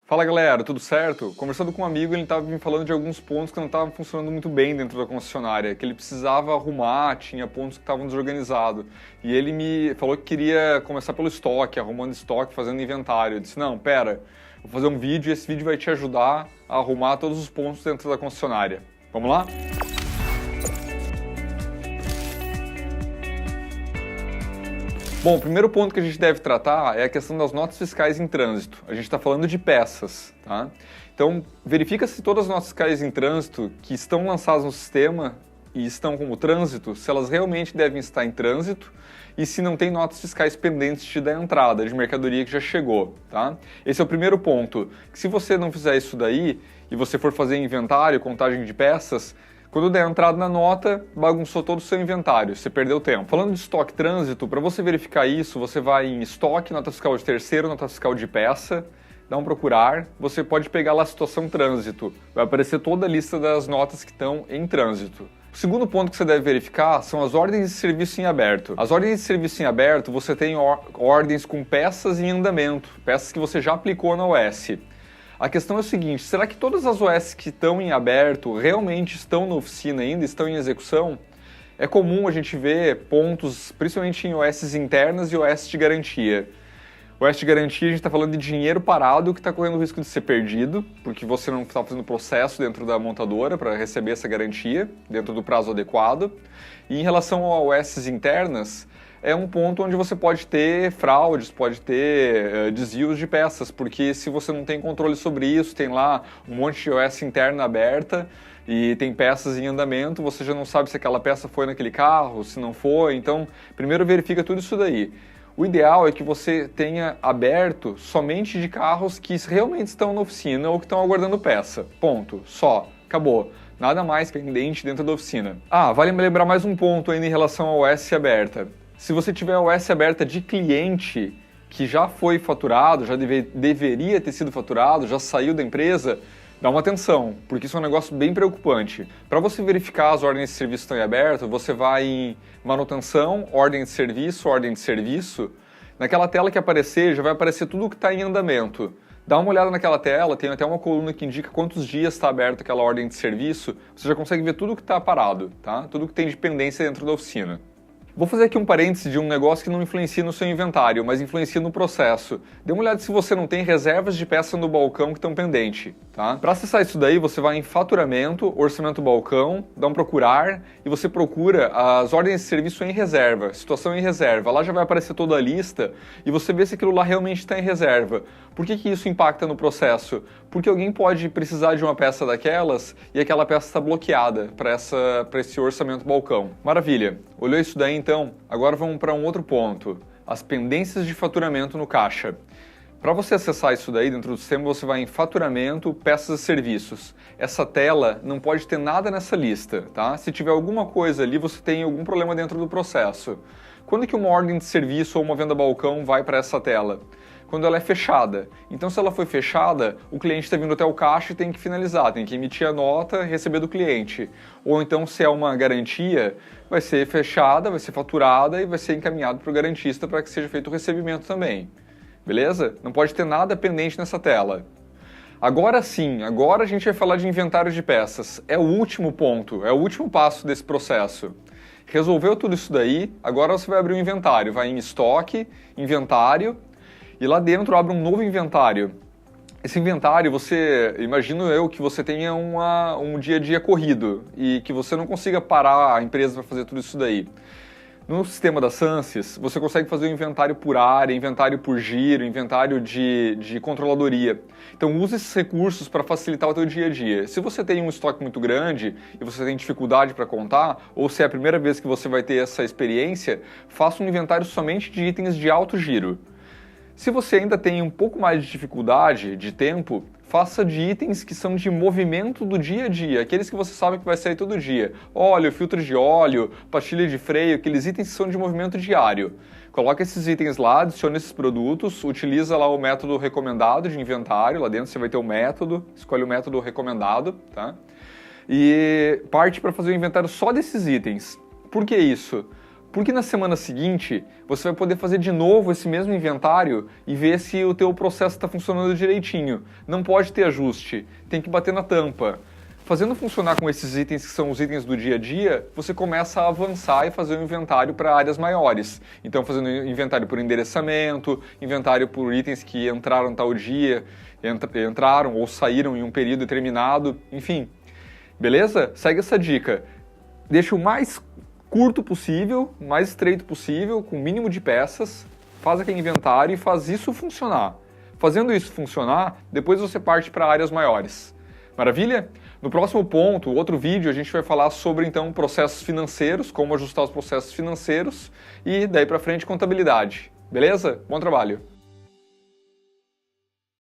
Fala galera, tudo certo? Conversando com um amigo, ele estava me falando de alguns pontos que não estavam funcionando muito bem dentro da concessionária, que ele precisava arrumar, tinha pontos que estavam desorganizados. E ele me falou que queria começar pelo estoque, arrumando estoque, fazendo inventário. Eu disse, não, pera, vou fazer um vídeo e esse vídeo vai te ajudar a arrumar todos os pontos dentro da concessionária. Vamos lá? Bom, o primeiro ponto que a gente deve tratar é a questão das notas fiscais em trânsito. A gente está falando de peças, tá? Então, verifica se todas as notas fiscais em trânsito que estão lançadas no sistema e estão como trânsito, se elas realmente devem estar em trânsito e se não tem notas fiscais pendentes da entrada de mercadoria que já chegou, tá? Esse é o primeiro ponto. Se você não fizer isso daí e você for fazer inventário, contagem de peças, quando der entrada na nota, bagunçou todo o seu inventário, você perdeu tempo. Falando de estoque trânsito, para você verificar isso, você vai em estoque, nota fiscal de terceiro, nota fiscal de peça, dá um procurar, você pode pegar lá a situação trânsito, vai aparecer toda a lista das notas que estão em trânsito. O segundo ponto que você deve verificar são as ordens de serviço em aberto. As ordens de serviço em aberto, você tem ordens com peças em andamento, peças que você já aplicou na OS. A questão é o seguinte, será que todas as OS que estão em aberto realmente estão na oficina ainda, estão em execução? É comum a gente ver pontos, principalmente em OS internas e OS de garantia. OS de garantia a gente está falando de dinheiro parado que está correndo o risco de ser perdido, porque você não está fazendo processo dentro da montadora para receber essa garantia, dentro do prazo adequado. E em relação a OS internas, é um ponto onde você pode ter fraudes, pode ter desvios de peças, porque se você não tem controle sobre isso, tem lá um monte de OS interna aberta e tem peças em andamento, você já não sabe se aquela peça foi naquele carro, se não foi, então primeiro verifica tudo isso daí. O ideal é que você tenha aberto somente de carros que realmente estão na oficina ou que estão aguardando peça. Ponto. Só. Acabou. Nada mais pendente dentro da oficina. Ah, vale me lembrar mais um ponto ainda em relação ao OS aberta. Se você tiver a OS aberta de cliente que já foi faturado, já deveria ter sido faturado, já saiu da empresa, dá uma atenção, porque isso é um negócio bem preocupante. Para você verificar as ordens de serviço estão em aberto, você vai em manutenção, ordem de serviço, ordem de serviço. Naquela tela que aparecer, já vai aparecer tudo que está em andamento. Dá uma olhada naquela tela, tem até uma coluna que indica quantos dias está aberta aquela ordem de serviço. Você já consegue ver tudo que está parado, tá? Tudo que tem de pendência dentro da oficina. Vou fazer aqui um parêntese de um negócio que não influencia no seu inventário, mas influencia no processo. Dê uma olhada se você não tem reservas de peça no balcão que estão pendentes, tá? Para acessar isso daí, você vai em faturamento, orçamento balcão, dá um procurar e você procura as ordens de serviço em reserva, situação em reserva. Lá já vai aparecer toda a lista e você vê se aquilo lá realmente está em reserva. Por que isso impacta no processo? Porque alguém pode precisar de uma peça daquelas e aquela peça está bloqueada para esse orçamento balcão. Maravilha! Olhou isso daí então? Agora vamos para um outro ponto. As pendências de faturamento no caixa. Para você acessar isso daí dentro do sistema, você vai em faturamento, peças e serviços. Essa tela não pode ter nada nessa lista, tá? Se tiver alguma coisa ali, você tem algum problema dentro do processo. Quando que uma ordem de serviço ou uma venda balcão vai para essa tela? Quando ela é fechada. Então, se ela foi fechada, o cliente está vindo até o caixa e tem que finalizar, tem que emitir a nota e receber do cliente. Ou então, se é uma garantia, vai ser fechada, vai ser faturada e vai ser encaminhado para o garantista para que seja feito o recebimento também. Beleza? Não pode ter nada pendente nessa tela. Agora sim, agora a gente vai falar de inventário de peças. É o último ponto, é o último passo desse processo. Resolveu tudo isso daí, agora você vai abrir um inventário. Vai em estoque, inventário, e lá dentro abre um novo inventário. Esse inventário, imagino eu que você tenha um dia a dia corrido e que você não consiga parar a empresa para fazer tudo isso daí. No sistema da Sansys, você consegue fazer um inventário por área, inventário por giro, inventário de controladoria. Então use esses recursos para facilitar o teu dia a dia. Se você tem um estoque muito grande e você tem dificuldade para contar, ou se é a primeira vez que você vai ter essa experiência, faça um inventário somente de itens de alto giro. Se você ainda tem um pouco mais de dificuldade de tempo, faça de itens que são de movimento do dia a dia, aqueles que você sabe que vai sair todo dia. Óleo, filtro de óleo, pastilha de freio, aqueles itens que são de movimento diário. Coloca esses itens lá, adiciona esses produtos, utiliza lá o método recomendado de inventário, lá dentro você vai ter o método, escolhe o método recomendado, tá? E parte para fazer o inventário só desses itens. Por que isso? Porque na semana seguinte, você vai poder fazer de novo esse mesmo inventário e ver se o teu processo está funcionando direitinho. Não pode ter ajuste, tem que bater na tampa. Fazendo funcionar com esses itens que são os itens do dia a dia, você começa a avançar e fazer um inventário para áreas maiores. Então, fazendo inventário por endereçamento, inventário por itens que entraram tal dia, entraram ou saíram em um período determinado, enfim. Beleza? Segue essa dica. Deixa o mais curto possível, mais estreito possível, com o mínimo de peças, faz aquele inventário e faz isso funcionar. Fazendo isso funcionar, depois você parte para áreas maiores. Maravilha? No próximo ponto, outro vídeo, a gente vai falar sobre então processos financeiros, como ajustar os processos financeiros e daí para frente contabilidade. Beleza? Bom trabalho!